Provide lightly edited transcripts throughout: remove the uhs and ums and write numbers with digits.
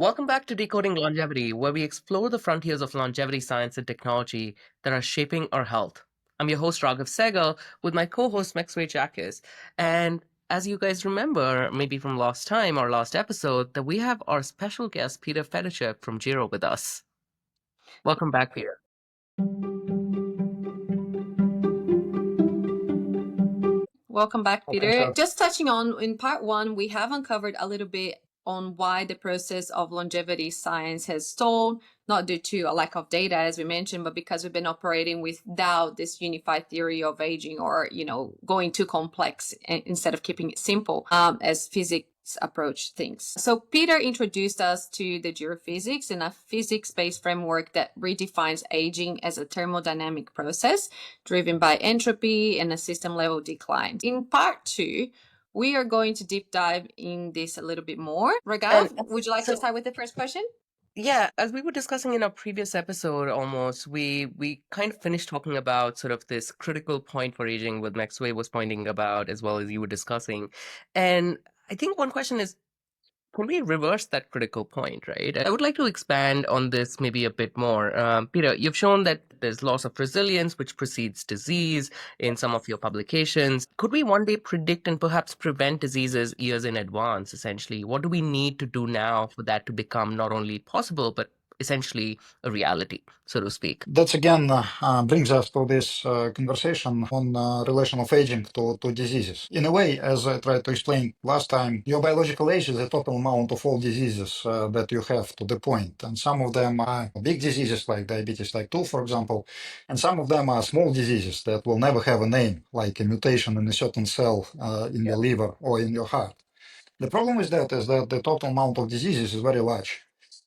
Welcome back to Decoding Longevity, where we explore the frontiers of longevity science and technology that are shaping our health. I'm your host, Raghav Sehgal, with my co-host, Jacques. And as you guys remember, maybe from last time or last episode, that we have our special guest, Peter Fedichev from Gero with us. Welcome back, Peter. Welcome back, Peter. Just touching on, in part one, we have uncovered a little bit on why the process of longevity science has stalled, not due to a lack of data, as we mentioned, but because we've been operating without this unified theory of aging, or, going too complex instead of keeping it simple, as physics approach things. So Peter introduced us to the geophysics and a physics-based framework that redefines aging as a thermodynamic process driven by entropy and a system-level decline. In part two, we are going to deep dive in this a little bit more. Raghav, would you like to start with the first question? Yeah, as we were discussing in our previous episode, almost we kind of finished talking about sort of this critical point for aging, what Macsue was pointing about, as well as you were discussing. And I think one question is, can we reverse that critical point, right? I would like to expand on this maybe a bit more. Peter, you've shown that there's loss of resilience, which precedes disease in some of your publications. Could we one day predict and perhaps prevent diseases years in advance, essentially? What do we need to do now for that to become not only possible, but essentially a reality, so to speak? That again brings us to this conversation on relation of aging to diseases. In a way, as I tried to explain last time, your biological age is the total amount of all diseases that you have to the point. And some of them are big diseases like diabetes type 2, for example, and some of them are small diseases that will never have a name, like a mutation in a certain cell in your liver or in your heart. The problem with that is that the total amount of diseases is very large.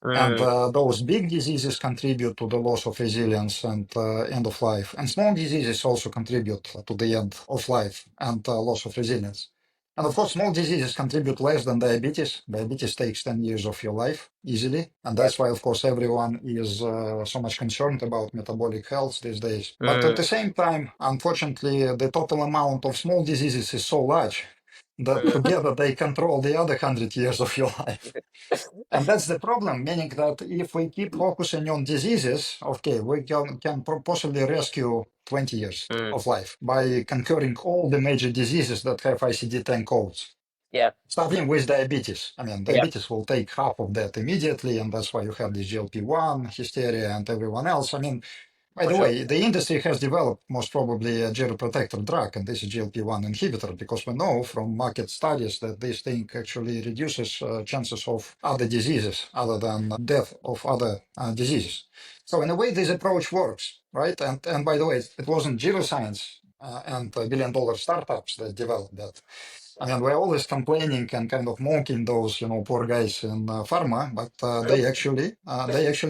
And those big diseases contribute to the loss of resilience and end of life. And small diseases also contribute to the end of life and loss of resilience. And of course, small diseases contribute less than diabetes. Diabetes takes 10 years of your life easily. And that's why, of course, everyone is so much concerned about metabolic health these days. But at the same time, unfortunately, the total amount of small diseases is so large that together they control the other 100 years of your life. And that's the problem, meaning that if we keep focusing on diseases, okay, we can possibly rescue 20 years of life by conquering all the major diseases that have ICD-10 codes. Yeah. Starting with diabetes. I mean, diabetes will take half of that immediately, and that's why you have this GLP-1 hysteria and everyone else. I mean, by the way, the industry has developed most probably a geroprotector drug, and this is GLP-1 inhibitor, because we know from market studies that this thing actually reduces chances of other diseases other than death of other diseases. So in a way, this approach works, right? And by the way, it wasn't Geroscience and billion-dollar startups that developed that. I mean, we're always complaining and kind of mocking those, poor guys in pharma, but they actually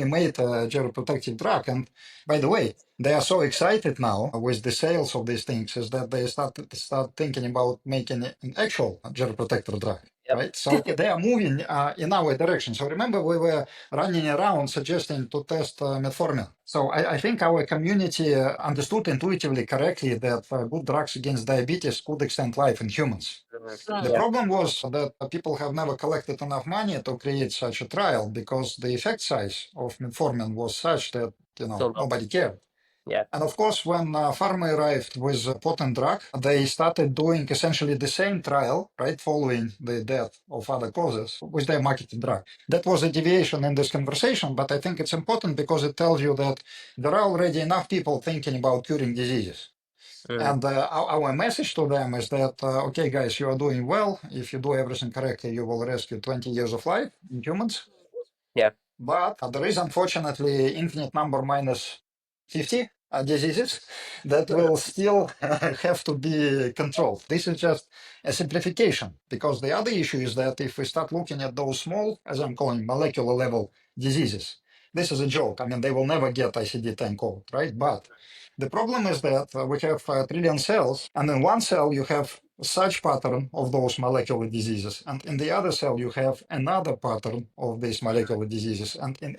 made a geroprotective drug. And by the way, they are so excited now with the sales of these things is that they start thinking about making an actual geroprotector drug. Yep. Right, so they are moving in our direction. So remember, we were running around suggesting to test metformin. So I think our community understood intuitively correctly that good drugs against diabetes could extend life in humans. The problem was that people have never collected enough money to create such a trial because the effect size of metformin was such that nobody cared. Yeah. And of course, when pharma arrived with a potent drug, they started doing essentially the same trial, right, following the death of other causes with their marketed drug. That was a deviation in this conversation, but I think it's important because it tells you that there are already enough people thinking about curing diseases. And our message to them is that, okay, guys, you are doing well. If you do everything correctly, you will rescue 20 years of life in humans. Yeah. But there is, unfortunately, infinite number minus 50 diseases that will still have to be controlled. This is just a simplification, because the other issue is that if we start looking at those small, as I'm calling molecular level diseases, this is a joke. I mean, they will never get ICD-10 code, right? But the problem is that we have a trillion cells, and in one cell you have such pattern of those molecular diseases, and in the other cell you have another pattern of these molecular diseases, and in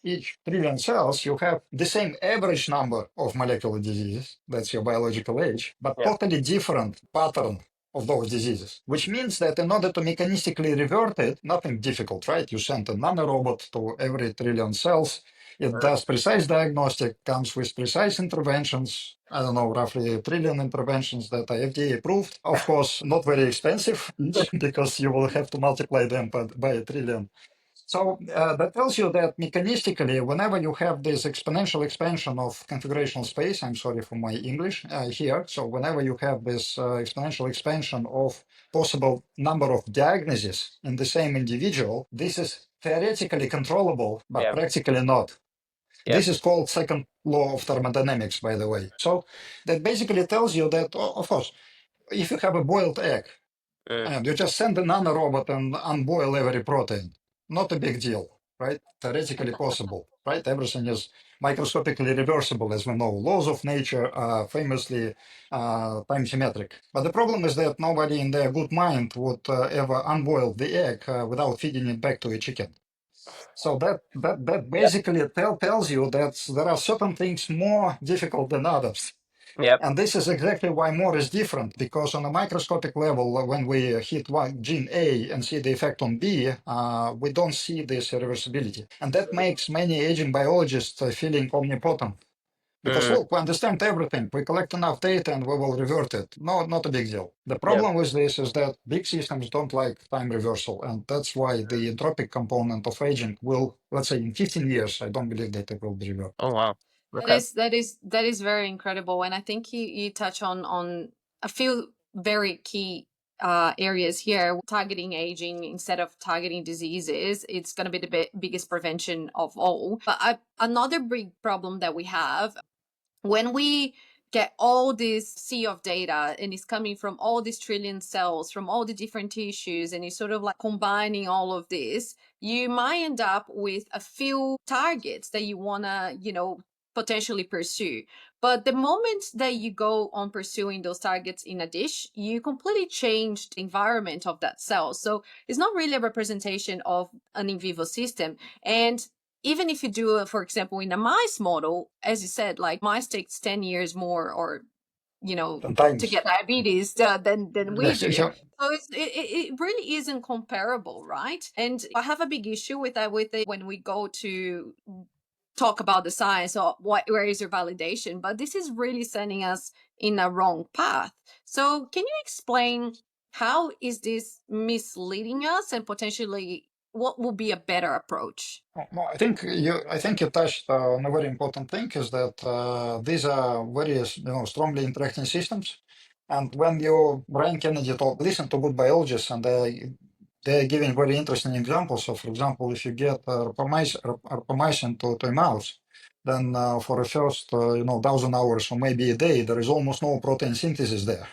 each trillion cells you have the same average number of molecular diseases, that's your biological age, but totally different pattern of those diseases, which means that in order to mechanistically revert it, nothing difficult, right? You send a nanorobot to every trillion cells. It does precise diagnostic, comes with precise interventions. I don't know, roughly a trillion interventions that are FDA approved. Of course, not very expensive because you will have to multiply them by a trillion. So that tells you that mechanistically, whenever you have this exponential expansion of configurational space, I'm sorry for my English here. So whenever you have this exponential expansion of possible number of diagnoses in the same individual, this is theoretically controllable, but Yeah. practically not. Yeah. This is called second law of thermodynamics, by the way. So that basically tells you that, of course, if you have a boiled egg, and you just send a nanorobot and unboil every protein. Not a big deal, right? Theoretically possible, right? Everything is microscopically reversible, as we know. Laws of nature are famously time symmetric. But the problem is that nobody in their good mind would ever unboil the egg without feeding it back to a chicken. So that Yep. basically tells you that there are certain things more difficult than others. Yep. And this is exactly why more is different, because on a microscopic level, when we hit one gene A and see the effect on B, we don't see this irreversibility. And that makes many aging biologists feeling omnipotent. Because look, we understand everything. We collect enough data and we will revert it. No, not a big deal. The Yep. problem with this is that big systems don't like time reversal. And that's why the entropic component of aging will, let's say in 15 years, I don't believe that it will be reversed. Oh wow. Okay. That is very incredible, and I think you touch on a few very key areas here. Targeting aging instead of targeting diseases, it's going to be the biggest prevention of all. But another big problem that we have when we get all this sea of data and it's coming from all these trillion cells from all the different tissues and it's sort of like combining all of this, you might end up with a few targets that you want to potentially pursue. But the moment that you go on pursuing those targets in a dish, you completely change the environment of that cell. So it's not really a representation of an in vivo system. And even if you do it, for example, in a mice model, as you said, like mice takes 10 years more or to get diabetes than we do. So it really isn't comparable, right? And I have a big issue with that when we go to talk about the science or where is your validation, but this is really sending us in a wrong path. So can you explain how is this misleading us and potentially what will be a better approach? No, I think you touched on a very important thing is that these are very strongly interacting systems, and when you brain candidate or listen to good biologists and they're giving very interesting examples. So, for example, if you get rapamycin to a mouse, then for the first 1,000 hours or maybe a day, there is almost no protein synthesis there.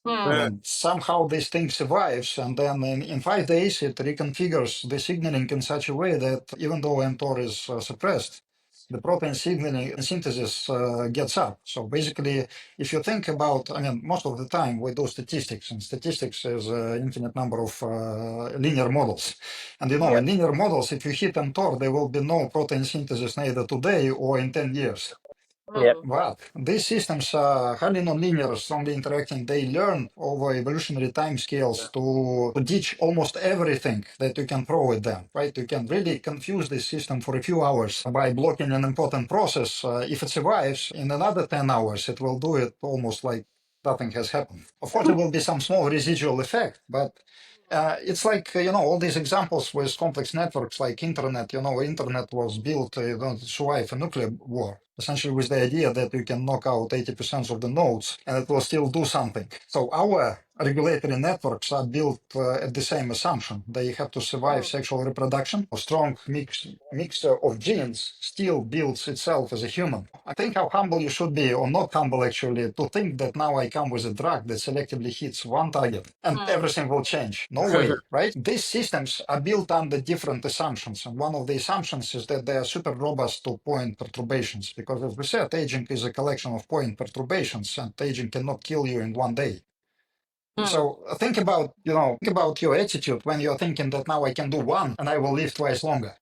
And somehow this thing survives, and then in 5 days it reconfigures the signaling in such a way that even though mTOR is suppressed, the protein signaling and synthesis gets up. So basically, if you think about, I mean, most of the time we do statistics, and statistics is an infinite number of linear models. And in linear models, if you hit mTOR, there will be no protein synthesis neither today or in 10 years. Yep. But these systems are highly nonlinear, strongly interacting. They learn over evolutionary timescales to ditch almost everything that you can throw at them, right? You can really confuse this system for a few hours by blocking an important process. If it survives, in another 10 hours, it will do it almost like nothing has happened. Of course, there will be some small residual effect, but it's like, all these examples with complex networks like internet, internet was built to survive a nuclear war, essentially with the idea that you can knock out 80% of the nodes and it will still do something. So our regulatory networks are built at the same assumption. They have to survive sexual reproduction. A strong mixture of genes still builds itself as a human. I think how humble you should be, or not humble actually, to think that now I come with a drug that selectively hits one target and everything will change. No way, right? These systems are built under different assumptions. And one of the assumptions is that they are super robust to point perturbations. Because as we said, aging is a collection of point perturbations and aging cannot kill you in one day. So think about your attitude when you're thinking that now I can do one and I will live twice longer.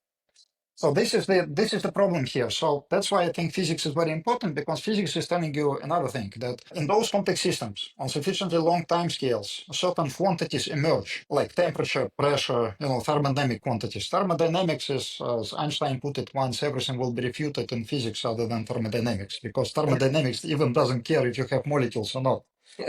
So this is the problem here. So that's why I think physics is very important, because physics is telling you another thing, that in those complex systems on sufficiently long time scales, certain quantities emerge, like temperature, pressure, thermodynamic quantities. Thermodynamics is, as Einstein put it once, everything will be refuted in physics other than thermodynamics, because thermodynamics even doesn't care if you have molecules or not.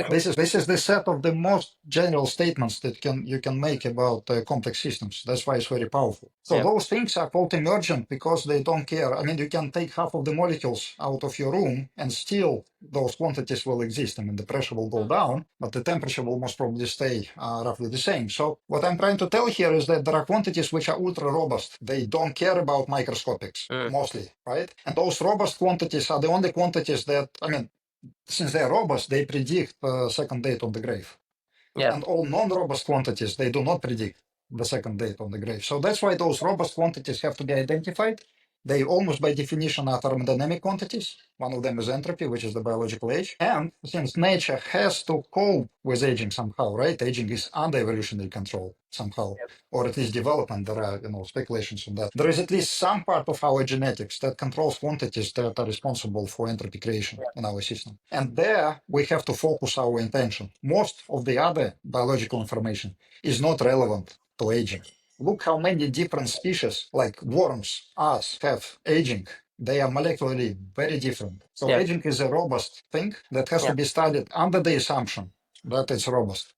This is the set of the most general statements that you can make about complex systems. That's why it's very powerful. So those things are called emergent because they don't care. I mean, you can take half of the molecules out of your room and still those quantities will exist. I mean, the pressure will go down, but the temperature will most probably stay roughly the same. So what I'm trying to tell here is that there are quantities which are ultra robust. They don't care about microscopics mostly, right? And those robust quantities are the only quantities that, I mean, since they're robust, they predict the second date on the grave. And all non-robust quantities, they do not predict the second date on the grave. So that's why those robust quantities have to be identified. They almost by definition are thermodynamic quantities. One of them is entropy, which is the biological age. And since nature has to cope with aging somehow, right? Aging is under evolutionary control somehow, or at least development. There are, speculations on that. There is at least some part of our genetics that controls quantities that are responsible for entropy creation in our system. And there we have to focus our intention. Most of the other biological information is not relevant to aging. Look how many different species, like worms, us, have aging. They are molecularly very different. So aging is a robust thing that has to be studied under the assumption that it's robust.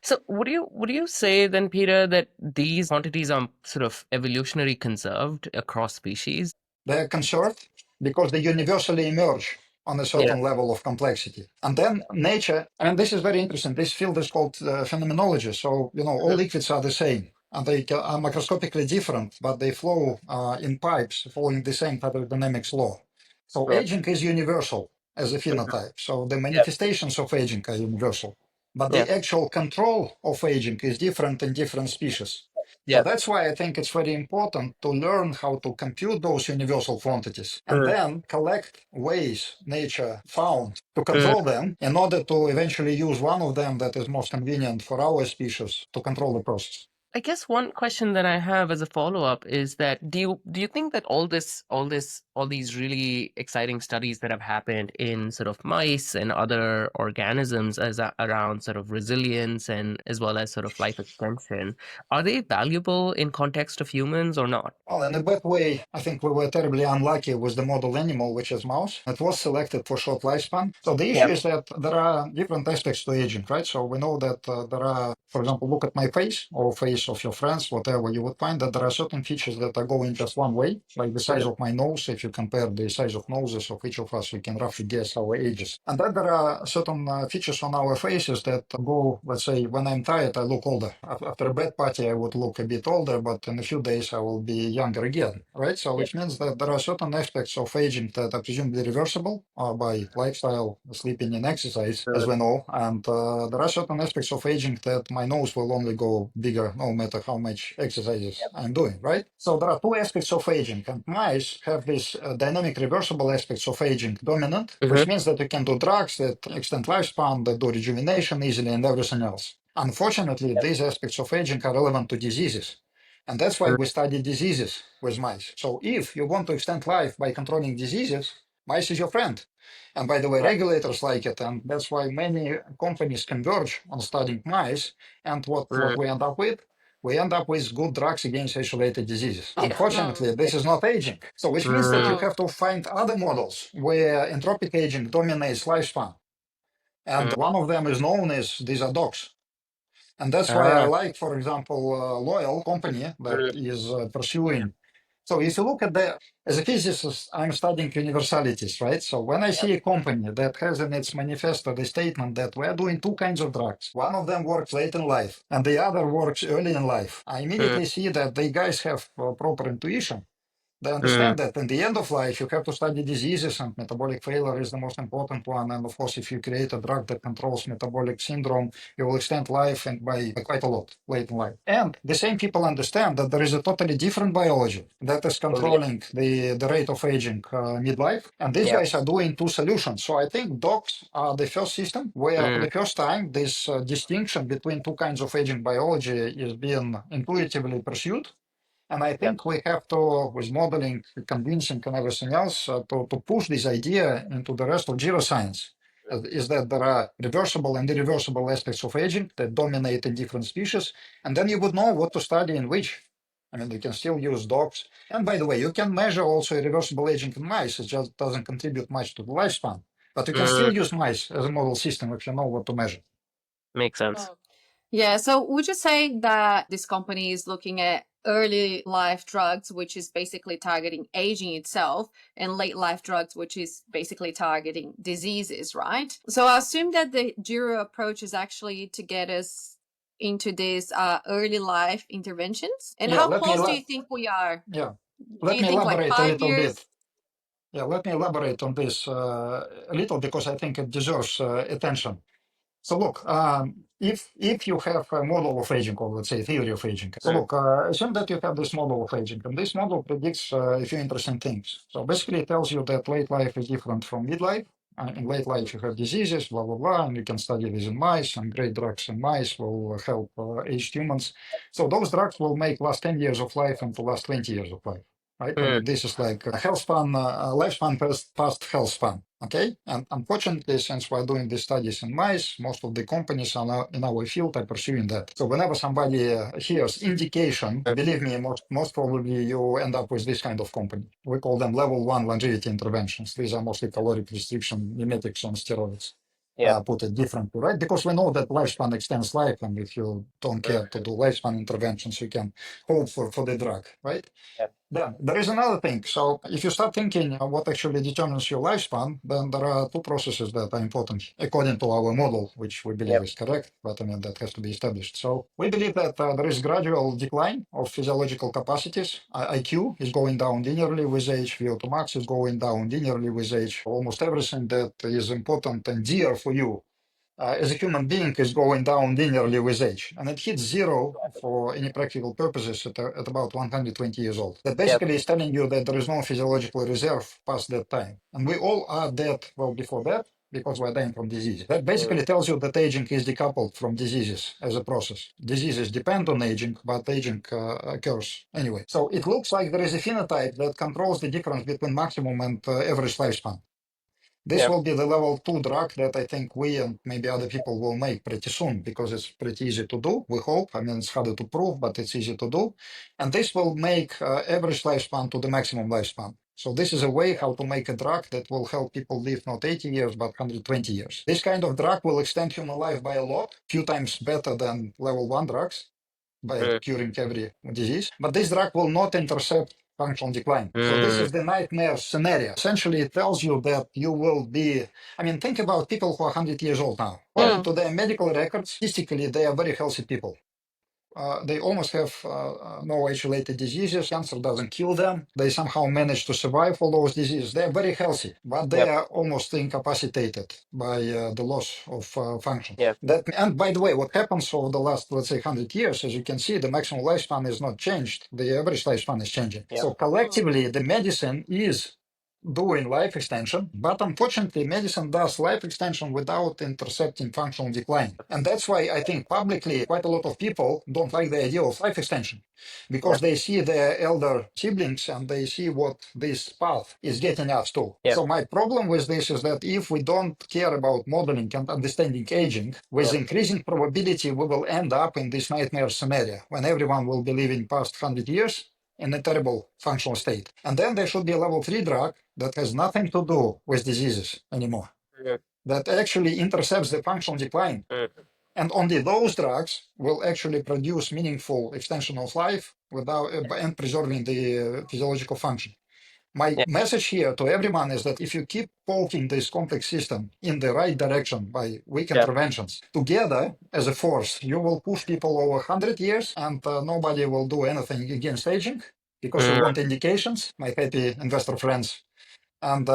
So would you say then, Peter, that these quantities are sort of evolutionary conserved across species? They are conserved because they universally emerge on a certain level of complexity. And then nature, and this is very interesting, this field is called phenomenology. So, all liquids are the same. And they are macroscopically different, but they flow in pipes following the same thermodynamics law. So aging is universal as a phenotype. So the manifestations of aging are universal. But the actual control of aging is different in different species. So that's why I think it's very important to learn how to compute those universal quantities and then collect ways nature found to control them in order to eventually use one of them that is most convenient for our species to control the process. I guess one question that I have as a follow-up is that do you think that all these really exciting studies that have happened in sort of mice and other organisms around sort of resilience and as well as sort of life extension, are they valuable in context of humans or not? Well, in a bad way, I think we were terribly unlucky with the model animal, which is mouse. It was selected for short lifespan. So the issue is that there are different aspects to aging, right? So we know that there are, for example, look at my face or face of your friends, whatever, you would find that there are certain features that are going just one way, like the size of my nose. If you compare the size of noses of each of us, you can roughly guess our ages. And then there are certain features on our faces that go, let's say, when I'm tired, I look older. After a bad party, I would look a bit older, but in a few days, I will be younger again, right? So which means that there are certain aspects of aging that are presumably reversible by lifestyle, sleeping and exercise, as we know. And there are certain aspects of aging that my nose will only go bigger no matter how much exercises I'm doing, right? So there are two aspects of aging, and mice have these dynamic reversible aspects of aging dominant, which means that you can do drugs that extend lifespan, that do rejuvenation easily and everything else. Unfortunately, these aspects of aging are relevant to diseases. And that's why we study diseases with mice. So if you want to extend life by controlling diseases, mice is your friend. And by the way, regulators like it. And that's why many companies converge on studying mice. And what we end up with? We end up with good drugs against age-related diseases. Unfortunately, this is not aging. So which means that you have to find other models where entropic aging dominates lifespan. And one of them is known as these are dogs. And that's why I like, for example, Loyal company that is pursuing. So if you look at as a physicist, I'm studying universalities, right? So when I see a company that has in its manifesto the statement that we're doing two kinds of drugs, one of them works late in life and the other works early in life, I immediately see that the guys have proper intuition. They understand that in the end of life, you have to study diseases, and metabolic failure is the most important one. And of course, if you create a drug that controls metabolic syndrome, you will extend life and by quite a lot late in life. And the same people understand that there is a totally different biology that is controlling the rate of aging midlife. And these guys are doing two solutions. So I think dogs are the first system where for the first time this distinction between two kinds of aging biology is being intuitively pursued. And I think we have to, with modeling, convincing, and everything else, to push this idea into the rest of neuroscience. Is that there are reversible and irreversible aspects of aging that dominate in different species, and then you would know what to study in which. I mean, you can still use dogs. And by the way, you can measure also irreversible aging in mice. It just doesn't contribute much to the lifespan. But you can still use mice as a model system if you know what to measure. Makes sense. Yeah. So would you say that this company is looking at early life drugs, which is basically targeting aging itself, and late life drugs, which is basically targeting diseases, right? So I assume that the Gero approach is actually to get us into these early life interventions. And how close do you think we are? Yeah. Do Let you me think like elaborate a 5 little years? bit. Yeah, let me elaborate on this a little because I think it deserves attention. So look, if you have a model of aging, or let's say theory of aging, so look, assume that you have this model of aging, and this model predicts a few interesting things. So basically, it tells you that late life is different from midlife. In late life, you have diseases, blah blah blah, and you can study this in mice. And great drugs in mice will help aged humans. So those drugs will make last 10 years of life and the last 20 years of life. Right? I mean, this is like a health span, lifespan past health span. Okay. And unfortunately, since we're doing these studies in mice, most of the companies are now in our field are pursuing that. So whenever somebody hears indication, believe me, most probably you end up with this kind of company. We call them level 1 longevity interventions. These are mostly caloric restriction mimetics on steroids. Put it differently, right? Because we know that lifespan extends life, and if you don't care to do lifespan interventions, you can hope for the drug, right? Then there is another thing. So if you start thinking what actually determines your lifespan, then there are two processes that are important according to our model, which we believe is correct, but I mean that has to be established. So we believe that there is gradual decline of physiological capacities. IQ is going down linearly with age. VO2 max is going down linearly with age. Almost everything that is important and dear for you as a human being is going down linearly with age, and it hits zero for any practical purposes at about 120 years old. That basically is telling you that there is no physiological reserve past that time. And we all are dead well before that because we're dying from disease. That basically tells you that aging is decoupled from diseases as a process. Diseases depend on aging, but aging occurs anyway. So it looks like there is a phenotype that controls the difference between maximum and average lifespan. This will be the level 2 drug that I think we and maybe other people will make pretty soon because it's pretty easy to do, we hope. I mean, it's harder to prove, but it's easy to do. And this will make average lifespan to the maximum lifespan. So this is a way how to make a drug that will help people live not 80 years, but 120 years. This kind of drug will extend human life by a lot, few times better than level 1 drugs by curing every disease. But this drug will not intercept functional decline. So this is the nightmare scenario. Essentially, it tells you that you will be, I mean, think about people who are 100 years old now. According to their medical records, statistically, they are very healthy people. They almost have no age-related diseases. Cancer doesn't kill them. They somehow manage to survive all those diseases. They're very healthy, but they are almost incapacitated by the loss of function. And by the way, what happens over the last, let's say, 100 years, as you can see, the maximum lifespan is not changed. The average lifespan is changing. So collectively, the medicine is doing life extension, but unfortunately, medicine does life extension without intercepting functional decline. And that's why I think publicly quite a lot of people don't like the idea of life extension because they see their elder siblings and they see what this path is getting us to. So my problem with this is that if we don't care about modeling and understanding aging, with increasing probability, we will end up in this nightmare scenario when everyone will be living past 100 years in a terrible functional state. And then there should be a level 3 drug that has nothing to do with diseases anymore, that actually intercepts the functional decline. And only those drugs will actually produce meaningful extension of life without and preserving the physiological function. My message here to everyone is that if you keep poking this complex system in the right direction by weak interventions, together as a force, you will push people over 100 years and nobody will do anything against aging because you want indications, my happy investor friends. And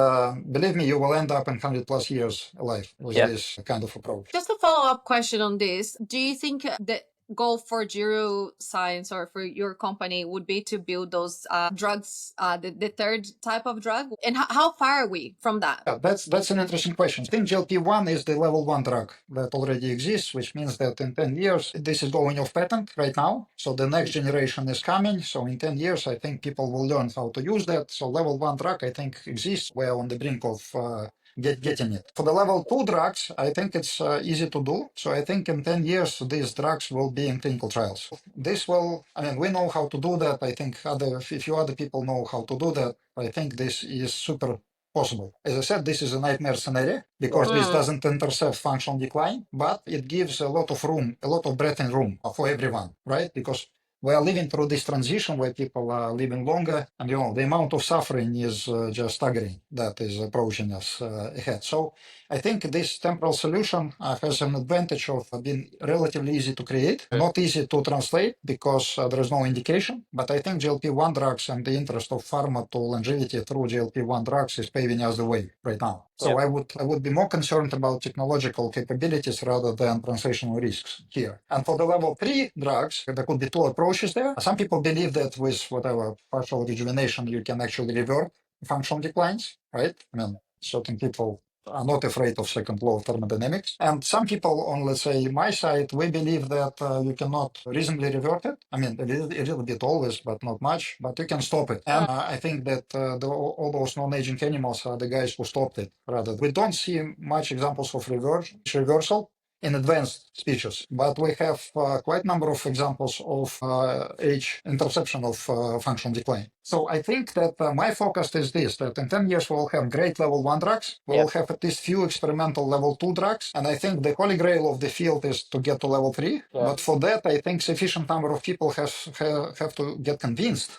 believe me, you will end up in 100 plus years alive with this kind of approach. Just a follow-up question on this. Do you think that goal for Gero Science or for your company would be to build those drugs, the third type of drug? And how far are we from that? Yeah, that's an interesting question. I think GLP-1 is the level 1 drug that already exists, which means that in 10 years, this is going off patent right now. So the next generation is coming. So in 10 years, I think people will learn how to use that. So level 1 drug, I think, exists. We're on the brink of getting it. For the level 2 drugs, I think it's easy to do. So I think in 10 years, these drugs will be in clinical trials. This will, I mean, we know how to do that. I think a few other people know how to do that. I think this is super possible. As I said, this is a nightmare scenario because this doesn't intercept functional decline, but it gives a lot of room, a lot of breathing room for everyone, right? Because we are living through this transition where people are living longer, and the amount of suffering is just staggering that is approaching us ahead. So I think this temporal solution has an advantage of being relatively easy to create, not easy to translate because there is no indication. But I think GLP-1 drugs and the interest of pharma to longevity through GLP-1 drugs is paving us the way right now. So I would be more concerned about technological capabilities rather than translational risks here. And for the level 3 drugs, there could be two approaches there. Some people believe that with whatever partial rejuvenation, you can actually revert functional declines, right? I mean, certain people are not afraid of second law of thermodynamics. And some people on, let's say, my side, we believe that you cannot reasonably revert it. I mean, a little bit always, but not much, but you can stop it. And I think that all those non-aging animals are the guys who stopped it. Rather, we don't see much examples of reversal in advanced species, but we have quite a number of examples of age interception of functional decline. So I think that my focus is this, that in 10 years we'll have great level 1 drugs, we'll have at least few experimental level 2 drugs, and I think the holy grail of the field is to get to level 3, but for that I think sufficient number of people have to get convinced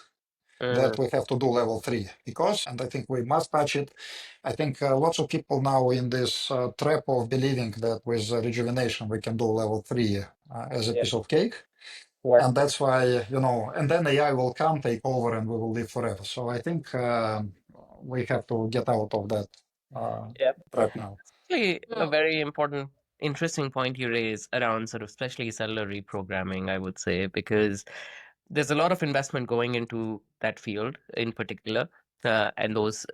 that we have to do level 3 because, and I think we must touch it, I think lots of people now in this trap of believing that with rejuvenation we can do level 3 as a piece of cake. And that's why, and then AI will come, take over, and we will live forever. So I think we have to get out of that trap now. Actually, a very important, interesting point you raise around sort of especially cellular reprogramming, I would say, because there's a lot of investment going into that field in particular, and those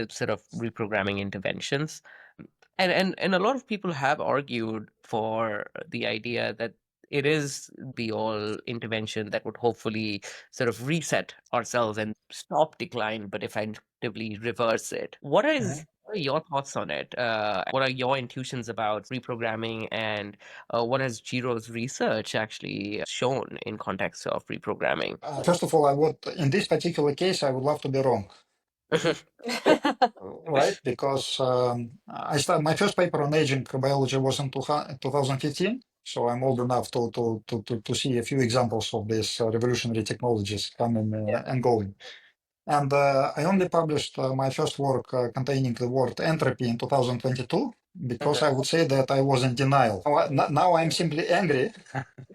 sort of reprogramming interventions. And a lot of people have argued for the idea that it is the all intervention that would hopefully sort of reset ourselves and stop decline, but effectively reverse it. What are your thoughts on it? What are your intuitions about reprogramming, and what has Gero's research actually shown in context of reprogramming? First of all, in this particular case, I would love to be wrong. Right, because my first paper on aging biology was in 2015, so I'm old enough to see a few examples of these revolutionary technologies coming and going. And I only published my first work containing the word entropy in 2022 because I would say that I was in denial. Now I'm simply angry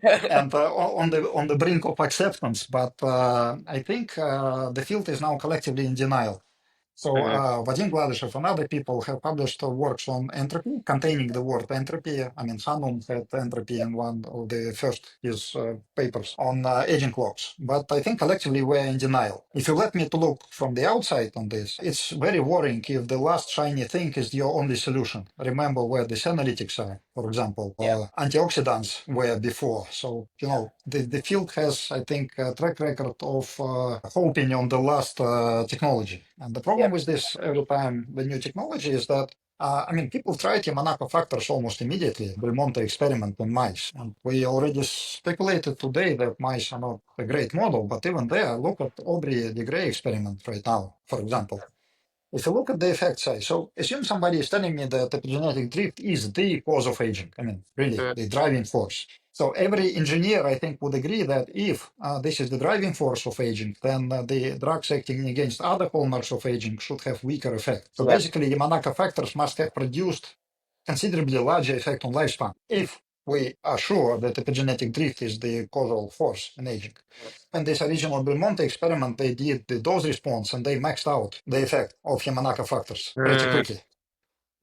and on the brink of acceptance. But I think the field is now collectively in denial. So Vadim Gladyshev and other people have published works on entropy, containing the word entropy. I mean, Hanum had entropy in one of the first his papers on aging clocks. But I think collectively we're in denial. If you let me to look from the outside on this, it's very worrying if the last shiny thing is your only solution. Remember where the analytics are, for example, antioxidants were before. So, the field has, I think, a track record of hoping on the last technology. And the problem with this every time the new technology is that people tried Yamanaka factors almost immediately. Belmonte experiment in mice. And we already speculated today that mice are not a great model, but even there, look at Aubrey de Grey experiment right now, for example. If you look at the effect size, so assume somebody is telling me that epigenetic drift is the cause of aging. Really, the driving force. So every engineer, I think, would agree that if this is the driving force of aging, then the drugs acting against other hallmarks of aging should have weaker effect. So basically, Yamanaka factors must have produced considerably larger effect on lifespan if we are sure that epigenetic drift is the causal force in aging. In this original Belmonte experiment, they did the dose response and they maxed out the effect of Yamanaka factors pretty quickly.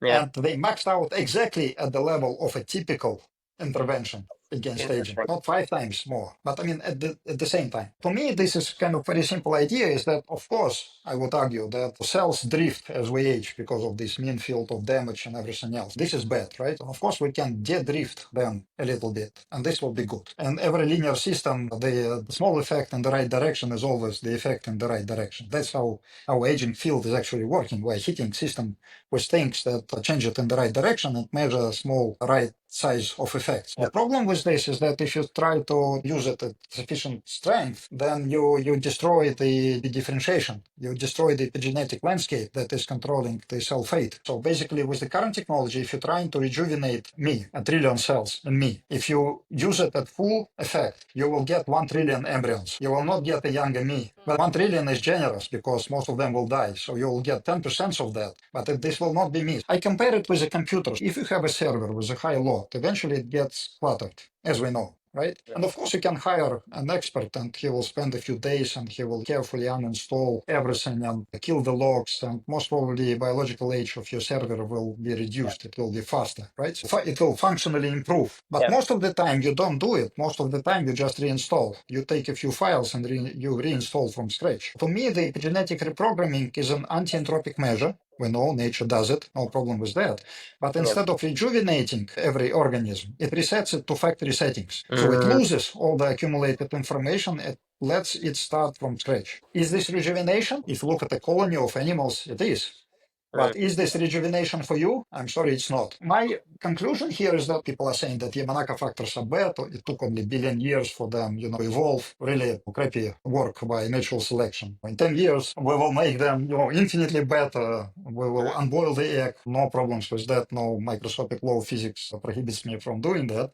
And they maxed out exactly at the level of a typical intervention. against aging, not 5 times more, but I mean at the same time. For me, this is kind of very simple idea is that, of course, I would argue that cells drift as we age because of this mean field of damage and everything else. This is bad, right? Of course, we can de-drift them a little bit, and this will be good. And every linear system, the small effect in the right direction is always the effect in the right direction. That's how our aging field is actually working. We're hitting system with things that change it in the right direction and measure small right size of effects. The problem with this is that if you try to use it at sufficient strength, then you destroy the differentiation. You destroy the epigenetic landscape that is controlling the cell fate. So basically, with the current technology, if you're trying to rejuvenate me, a trillion cells in me, if you use it at full effect, you will get 1 trillion embryons. You will not get a younger me. But 1 trillion is generous because most of them will die. So you will get 10% of that. But this will not be me. I compare it with a computer. If you have a server with a high load, eventually it gets cluttered, as we know, right? And of course, you can hire an expert and he will spend a few days and he will carefully uninstall everything and kill the logs. And most probably, the biological age of your server will be reduced. It will be faster, right? So it will functionally improve. But most of the time, you don't do it. Most of the time, you just reinstall. You take a few files and you reinstall from scratch. For me, the epigenetic reprogramming is an anti-entropic measure. We know nature does it, no problem with that. But instead of rejuvenating every organism, it resets it to factory settings. So it loses all the accumulated information. It lets it start from scratch. Is this rejuvenation? If you look at a colony of animals, it is. But is this rejuvenation for you? I'm sorry, it's not. My conclusion here is that people are saying that Yamanaka factors are bad. It took only 1 billion years for them, to evolve. Really crappy work by natural selection. In 10 years, we will make them, infinitely better. We will unboil the egg. No problems with that. No microscopic law of physics prohibits me from doing that.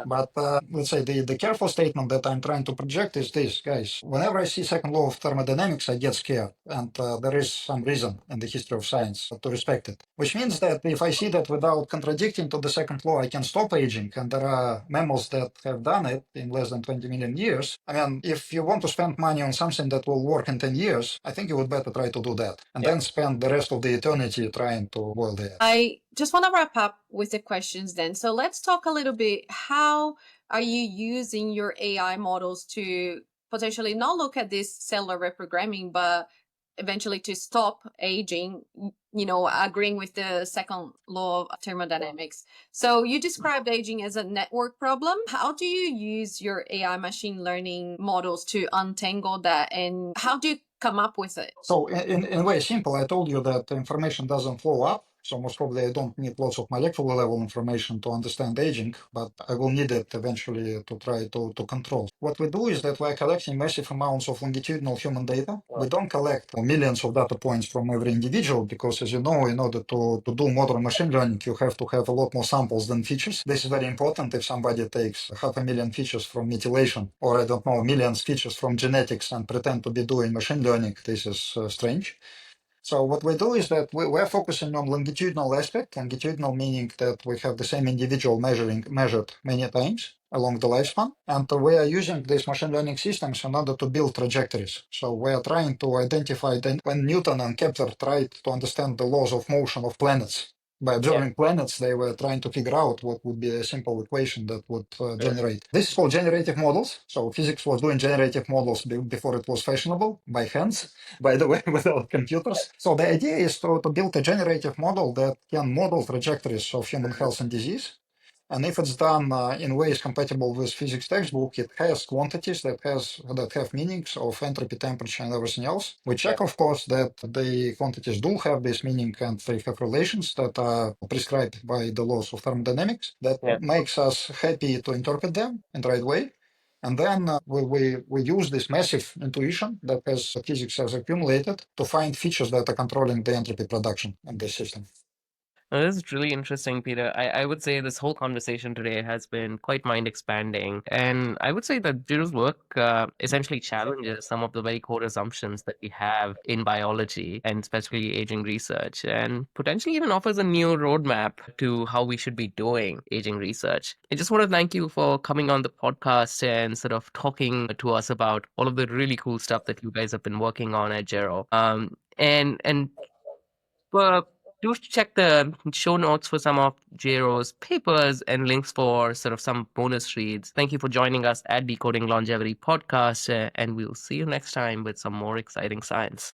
But let's say the careful statement that I'm trying to project is this, guys. Whenever I see second law of thermodynamics, I get scared. And there is some reason in the history of science to respect it. Which means that if I see that without contradicting to the second law, I can stop aging. And there are mammals that have done it in less than 20 million years. I mean, if you want to spend money on something that will work in 10 years, I think you would better try to do that. And then spend the rest of the eternity trying to boil the egg. I just want to wrap up with the questions then. So let's talk a little bit. How are you using your AI models to potentially not look at this cellular reprogramming, but eventually to stop aging, agreeing with the second law of thermodynamics? So you described aging as a network problem. How do you use your AI machine learning models to untangle that? And how do you come up with it? So in a way simple, I told you that the information doesn't flow up. So most probably I don't need lots of molecular level information to understand aging, but I will need it eventually to try to control. What we do is that we're collecting massive amounts of longitudinal human data. We don't collect millions of data points from every individual because, as you know, in order to do modern machine learning, you have to have a lot more samples than features. This is very important. If somebody takes 500,000 features from methylation or, I don't know, millions features from genetics and pretend to be doing machine learning, this is strange. So what we do is that we're focusing on longitudinal aspect, longitudinal meaning that we have the same individual measured many times along the lifespan. And we are using these machine learning systems in order to build trajectories. So we are trying to identify when Newton and Kepler tried to understand the laws of motion of planets. By observing planets, they were trying to figure out what would be a simple equation that would generate. This is called generative models. So physics was doing generative models before it was fashionable, by hands, by the way, without computers. So the idea is to build a generative model that can model trajectories of human health and disease. And if it's done in ways compatible with physics textbook, it has quantities that have meanings of entropy, temperature, and everything else. We check, of course, that the quantities do have this meaning and they have relations that are prescribed by the laws of thermodynamics. That makes us happy to interpret them in the right way. And then we use this massive intuition that physics has accumulated to find features that are controlling the entropy production in the system. This is really interesting, Peter. I would say this whole conversation today has been quite mind expanding. And I would say that Jero's work essentially challenges some of the very core assumptions that we have in biology and especially aging research, and potentially even offers a new roadmap to how we should be doing aging research. I just want to thank you for coming on the podcast and sort of talking to us about all of the really cool stuff that you guys have been working on at Gero. And for do check the show notes for some of Gero's papers and links for sort of some bonus reads. Thank you for joining us at Decoding Longevity Podcast, and we'll see you next time with some more exciting science.